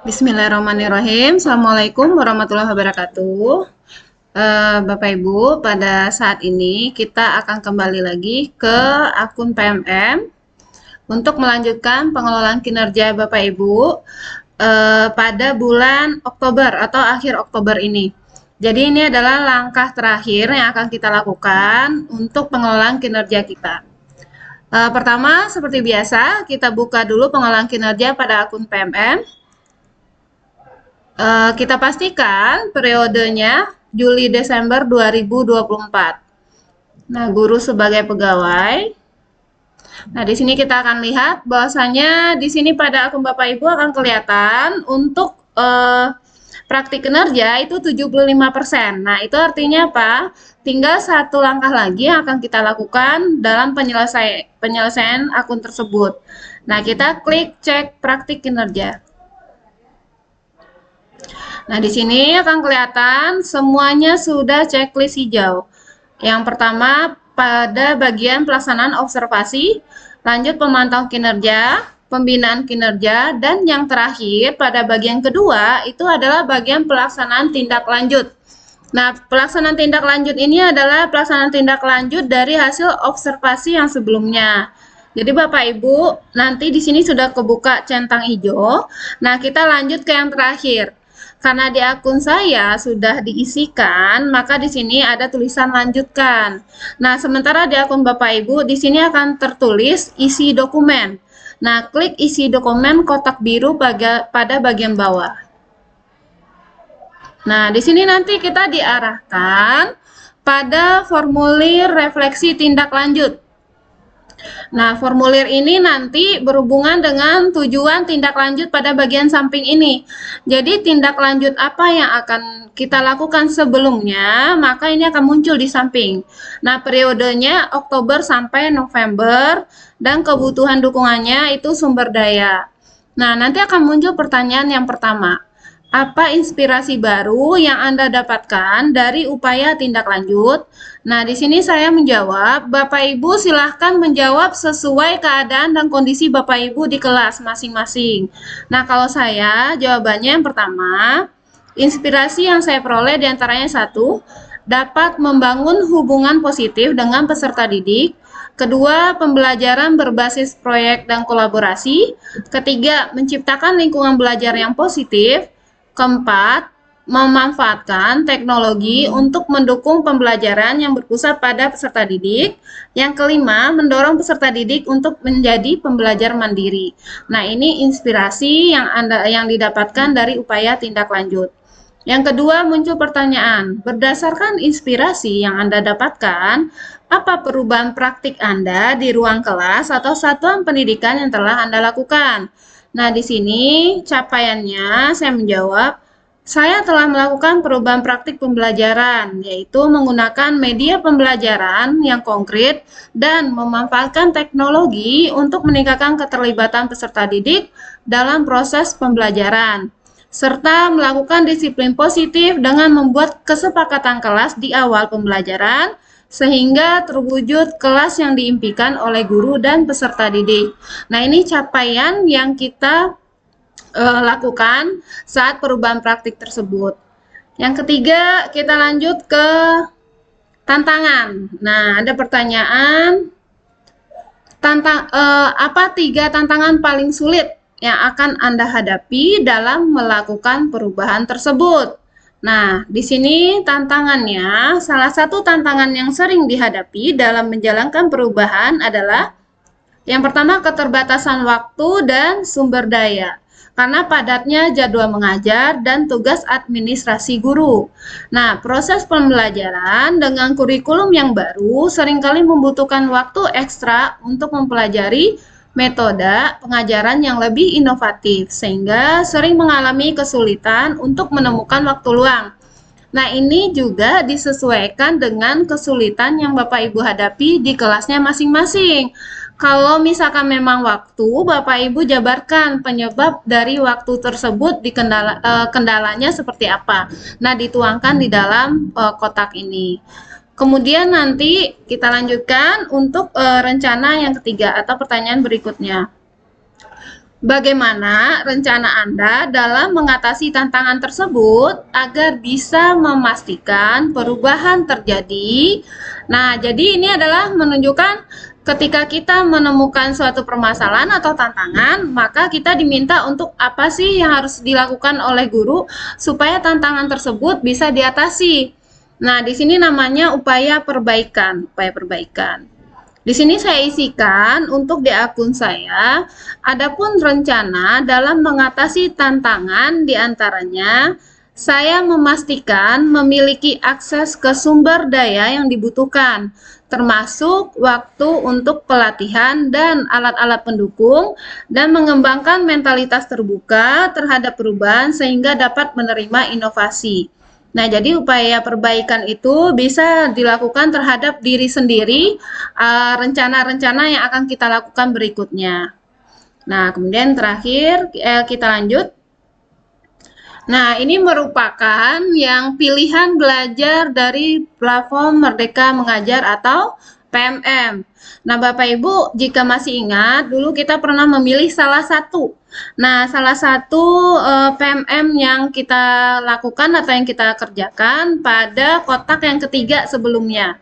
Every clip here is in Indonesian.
Bismillahirrahmanirrahim. Assalamualaikum warahmatullahi wabarakatuh. Bapak Ibu, pada saat ini kita akan kembali lagi ke akun PMM untuk melanjutkan pengelolaan kinerja Bapak Ibu pada bulan Oktober atau akhir Oktober ini. Jadi ini adalah langkah terakhir yang akan kita lakukan untuk pengelolaan kinerja kita. Pertama, seperti biasa, kita buka dulu pengelolaan kinerja pada akun PMM. Kita pastikan periodenya Juli-Desember 2024. Nah, guru sebagai pegawai. Nah, di sini kita akan lihat bahwasanya di sini pada akun Bapak Ibu akan kelihatan untuk praktik kinerja itu 75%. Nah, itu artinya apa? Tinggal satu langkah lagi yang akan kita lakukan dalam penyelesaian akun tersebut. Nah, kita klik cek praktik kinerja. Nah, di sini akan kelihatan semuanya sudah checklist hijau. Yang pertama pada bagian pelaksanaan observasi, lanjut pemantauan kinerja, pembinaan kinerja, dan yang terakhir pada bagian kedua itu adalah bagian pelaksanaan tindak lanjut. Nah, pelaksanaan tindak lanjut ini adalah pelaksanaan tindak lanjut dari hasil observasi yang sebelumnya. Jadi Bapak Ibu, nanti di sini sudah kebuka centang hijau. Nah, kita lanjut ke yang terakhir. Karena di akun saya sudah diisikan, maka di sini ada tulisan lanjutkan. Nah, sementara di akun Bapak Ibu, di sini akan tertulis isi dokumen. Nah, klik isi dokumen kotak biru pada bagian bawah. Nah, di sini nanti kita diarahkan pada formulir refleksi tindak lanjut. Nah, formulir ini nanti berhubungan dengan tujuan tindak lanjut pada bagian samping ini. Jadi, tindak lanjut apa yang akan kita lakukan sebelumnya, maka ini akan muncul di samping. Nah, periodenya Oktober sampai November, dan kebutuhan dukungannya itu sumber daya. Nah, nanti akan muncul pertanyaan yang pertama. Apa inspirasi baru yang Anda dapatkan dari upaya tindak lanjut? Nah, di sini saya menjawab, Bapak Ibu silahkan menjawab sesuai keadaan dan kondisi Bapak Ibu di kelas masing-masing. Nah, kalau saya jawabannya yang pertama, inspirasi yang saya peroleh diantaranya satu, dapat membangun hubungan positif dengan peserta didik. Kedua, pembelajaran berbasis proyek dan kolaborasi. Ketiga, menciptakan lingkungan belajar yang positif. Keempat, memanfaatkan teknologi untuk mendukung pembelajaran yang berpusat pada peserta didik. Yang kelima, mendorong peserta didik untuk menjadi pembelajar mandiri. Nah, ini inspirasi yang didapatkan dari upaya tindak lanjut. Yang kedua, muncul pertanyaan, berdasarkan inspirasi yang Anda dapatkan, apa perubahan praktik Anda di ruang kelas atau satuan pendidikan yang telah Anda lakukan? Nah, di sini capaiannya saya menjawab, saya telah melakukan perubahan praktik pembelajaran, yaitu menggunakan media pembelajaran yang konkret dan memanfaatkan teknologi untuk meningkatkan keterlibatan peserta didik dalam proses pembelajaran, serta melakukan disiplin positif dengan membuat kesepakatan kelas di awal pembelajaran, sehingga terwujud kelas yang diimpikan oleh guru dan peserta didik. Nah, ini capaian yang kita lakukan saat perubahan praktik tersebut. Yang ketiga, kita lanjut ke tantangan. Nah, ada pertanyaan, apa 3 tantangan paling sulit yang akan Anda hadapi dalam melakukan perubahan tersebut? Nah, di sini tantangannya, salah satu tantangan yang sering dihadapi dalam menjalankan perubahan adalah yang pertama, keterbatasan waktu dan sumber daya, karena padatnya jadwal mengajar dan tugas administrasi guru. Nah, proses pembelajaran dengan kurikulum yang baru seringkali membutuhkan waktu ekstra untuk mempelajari metode pengajaran yang lebih inovatif, sehingga sering mengalami kesulitan untuk menemukan waktu luang. Nah, ini juga disesuaikan dengan kesulitan yang Bapak Ibu hadapi di kelasnya masing-masing. Kalau misalkan memang waktu, Bapak Ibu jabarkan penyebab dari waktu tersebut di kendalanya seperti apa. Nah, dituangkan di dalam kotak ini. Kemudian nanti kita lanjutkan untuk rencana yang ketiga atau pertanyaan berikutnya. Bagaimana rencana Anda dalam mengatasi tantangan tersebut agar bisa memastikan perubahan terjadi? Nah, jadi ini adalah menunjukkan ketika kita menemukan suatu permasalahan atau tantangan, maka kita diminta untuk apa sih yang harus dilakukan oleh guru supaya tantangan tersebut bisa diatasi. Nah, di sini namanya upaya perbaikan, upaya perbaikan. Di sini saya isikan untuk di akun saya, adapun rencana dalam mengatasi tantangan diantaranya, saya memastikan memiliki akses ke sumber daya yang dibutuhkan, termasuk waktu untuk pelatihan dan alat-alat pendukung, dan mengembangkan mentalitas terbuka terhadap perubahan sehingga dapat menerima inovasi. Nah, jadi upaya perbaikan itu bisa dilakukan terhadap diri sendiri, rencana-rencana yang akan kita lakukan berikutnya. Nah, kemudian terakhir kita lanjut. Nah, ini merupakan yang pilihan belajar dari platform Merdeka Mengajar atau PMM. Nah, Bapak Ibu, jika masih ingat, dulu kita pernah memilih salah satu. Nah, salah satu PMM yang kita lakukan atau yang kita kerjakan pada kotak yang ketiga sebelumnya.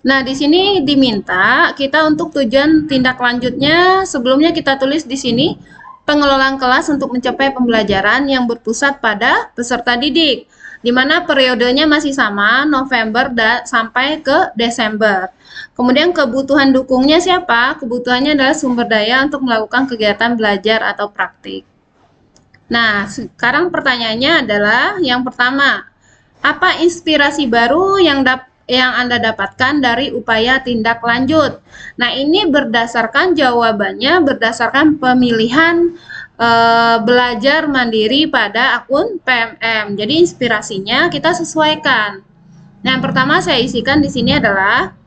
Nah, di sini diminta kita untuk tujuan tindak lanjutnya, sebelumnya kita tulis di sini, pengelolaan kelas untuk mencapai pembelajaran yang berpusat pada peserta didik, di mana periodenya masih sama, November sampai ke Desember. Kemudian kebutuhan dukungnya siapa? Kebutuhannya adalah sumber daya untuk melakukan kegiatan belajar atau praktik. Nah, sekarang pertanyaannya adalah yang pertama, apa inspirasi baru yang Anda dapatkan dari upaya tindak lanjut? Nah, ini berdasarkan jawabannya berdasarkan pemilihan belajar mandiri pada akun PMM. Jadi inspirasinya kita sesuaikan. Nah, yang pertama saya isikan di sini adalah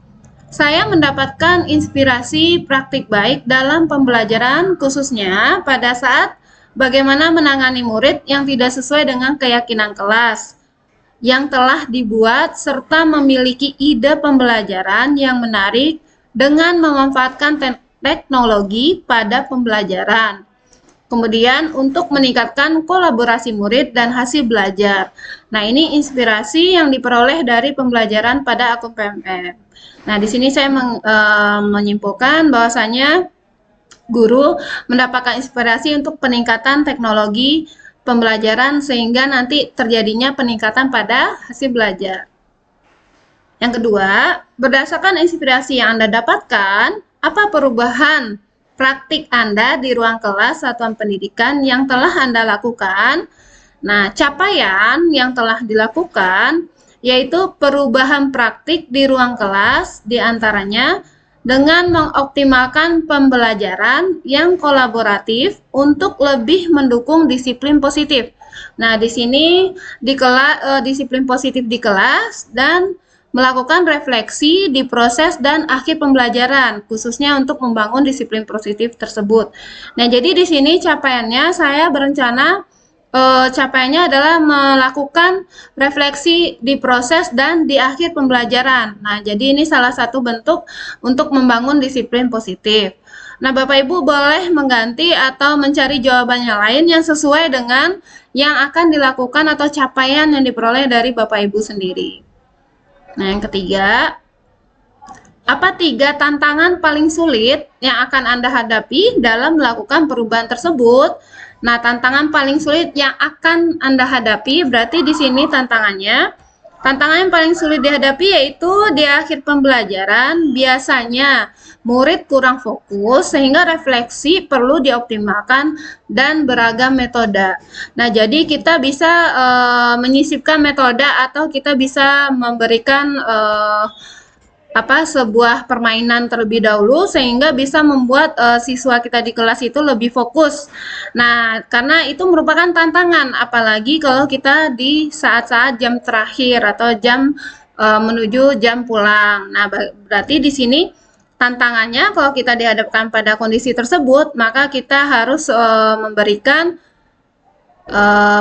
saya mendapatkan inspirasi praktik baik dalam pembelajaran, khususnya pada saat bagaimana menangani murid yang tidak sesuai dengan keyakinan kelas yang telah dibuat serta memiliki ide pembelajaran yang menarik dengan memanfaatkan teknologi pada pembelajaran. Kemudian untuk meningkatkan kolaborasi murid dan hasil belajar. Nah, ini inspirasi yang diperoleh dari pembelajaran pada akun PMM. Nah, di sini saya menyimpulkan bahwasanya guru mendapatkan inspirasi untuk peningkatan teknologi pembelajaran sehingga nanti terjadinya peningkatan pada hasil belajar. Yang kedua, berdasarkan inspirasi yang Anda dapatkan, apa perubahan praktik Anda di ruang kelas satuan pendidikan yang telah Anda lakukan? Nah, capaian yang telah dilakukan yaitu perubahan praktik di ruang kelas diantaranya dengan mengoptimalkan pembelajaran yang kolaboratif untuk lebih mendukung disiplin positif. Nah, di sini disiplin positif di kelas dan melakukan refleksi di proses dan akhir pembelajaran, khususnya untuk membangun disiplin positif tersebut. Nah, jadi di sini capaiannya saya berencana capaiannya adalah melakukan refleksi di proses dan di akhir pembelajaran. Nah, jadi ini salah satu bentuk untuk membangun disiplin positif. Nah, Bapak Ibu boleh mengganti atau mencari jawaban yang lain yang sesuai dengan yang akan dilakukan atau capaian yang diperoleh dari Bapak Ibu sendiri. Nah, yang ketiga, apa 3 tantangan paling sulit yang akan Anda hadapi dalam melakukan perubahan tersebut? Nah, tantangan paling sulit yang akan Anda hadapi berarti di sini tantangan yang paling sulit dihadapi yaitu di akhir pembelajaran biasanya murid kurang fokus sehingga refleksi perlu dioptimalkan dan beragam metode. Nah, jadi kita bisa menyisipkan metode atau kita bisa memberikan sebuah permainan terlebih dahulu sehingga bisa membuat siswa kita di kelas itu lebih fokus. Nah, karena itu merupakan tantangan apalagi kalau kita di saat-saat jam terakhir atau jam menuju jam pulang. Nah, berarti di sini tantangannya kalau kita dihadapkan pada kondisi tersebut, maka kita harus memberikan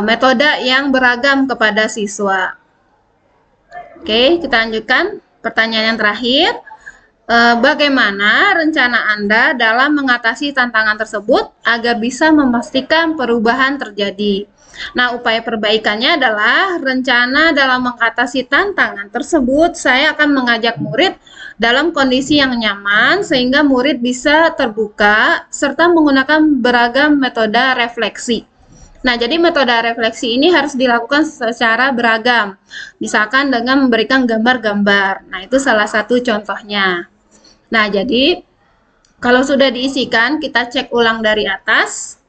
metode yang beragam kepada siswa. Oke, kita lanjutkan. Pertanyaan yang terakhir, bagaimana rencana Anda dalam mengatasi tantangan tersebut agar bisa memastikan perubahan terjadi. Nah, upaya perbaikannya adalah rencana dalam mengatasi tantangan tersebut. Saya akan mengajak murid dalam kondisi yang nyaman sehingga murid bisa terbuka serta menggunakan beragam metode refleksi. Nah, jadi metode refleksi ini harus dilakukan secara beragam. Misalkan dengan memberikan gambar-gambar. Nah, itu salah satu contohnya. Nah, jadi kalau sudah diisikan, kita cek ulang dari atas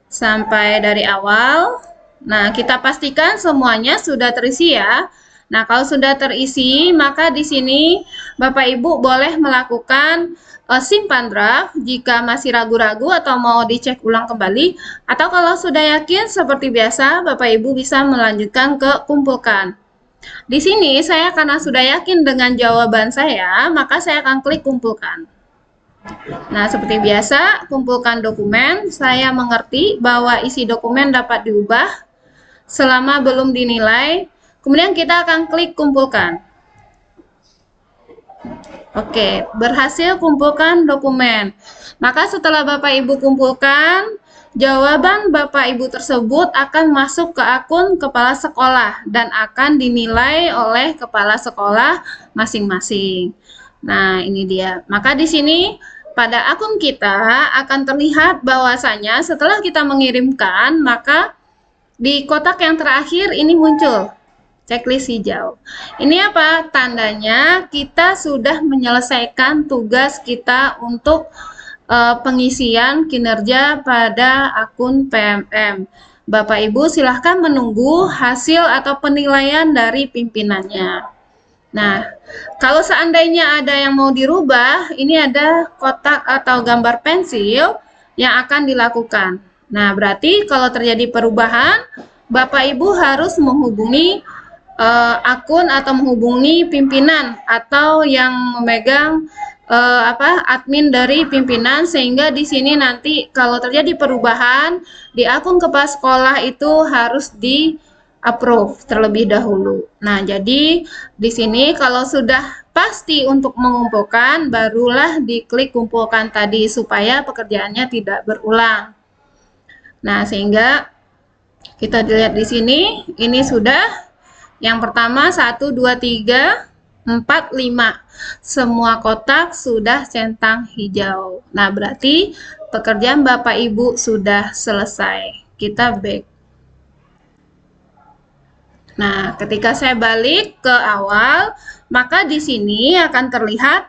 sampai dari awal. Nah, kita pastikan semuanya sudah terisi ya. Nah, kalau sudah terisi, maka di sini Bapak Ibu boleh melakukan simpan draft jika masih ragu-ragu atau mau dicek ulang kembali. Atau kalau sudah yakin seperti biasa, Bapak Ibu bisa melanjutkan ke kumpulkan. Di sini saya karena sudah yakin dengan jawaban saya, maka saya akan klik kumpulkan. Nah, seperti biasa, kumpulkan dokumen. Saya mengerti bahwa isi dokumen dapat diubah selama belum dinilai. Kemudian kita akan klik kumpulkan. Oke, berhasil kumpulkan dokumen. Maka setelah Bapak Ibu kumpulkan, jawaban Bapak Ibu tersebut akan masuk ke akun kepala sekolah dan akan dinilai oleh kepala sekolah masing-masing. Nah, ini dia. Maka di sini pada akun kita akan terlihat bahwasanya setelah kita mengirimkan, maka di kotak yang terakhir ini muncul checklist hijau. Ini apa? Tandanya kita sudah menyelesaikan tugas kita untuk pengisian kinerja pada akun PMM. Bapak Ibu silahkan menunggu hasil atau penilaian dari pimpinannya. Nah, kalau seandainya ada yang mau dirubah, ini ada kotak atau gambar pensil yang akan dilakukan. Nah, berarti kalau terjadi perubahan, Bapak Ibu harus menghubungi akun atau menghubungi pimpinan atau yang memegang admin dari pimpinan, sehingga di sini nanti kalau terjadi perubahan di akun kepala sekolah itu harus di approve terlebih dahulu. Nah, jadi di sini kalau sudah pasti untuk mengumpulkan, barulah diklik kumpulkan tadi supaya pekerjaannya tidak berulang. Nah, sehingga kita dilihat di sini, ini sudah yang pertama 1, 2, 3, 4, 5. Semua kotak sudah centang hijau. Nah, berarti pekerjaan Bapak Ibu sudah selesai. Kita back. Nah, ketika saya balik ke awal, maka di sini akan terlihat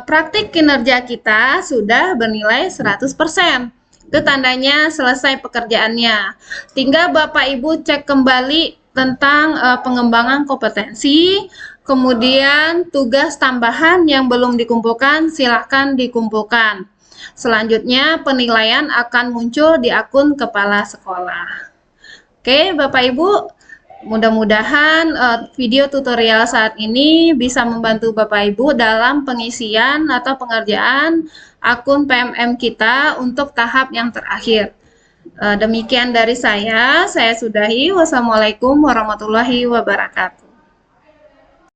praktik kinerja kita sudah bernilai 100%. Itu tandanya selesai pekerjaannya. Tinggal Bapak Ibu cek kembali tentang pengembangan kompetensi, kemudian tugas tambahan yang belum dikumpulkan, silahkan dikumpulkan. Selanjutnya penilaian akan muncul di akun kepala sekolah. Oke, Bapak Ibu, mudah-mudahan video tutorial saat ini bisa membantu Bapak Ibu dalam pengisian atau pengerjaan akun PMM kita untuk tahap yang terakhir. Demikian dari saya sudahi. Wassalamualaikum warahmatullahi wabarakatuh.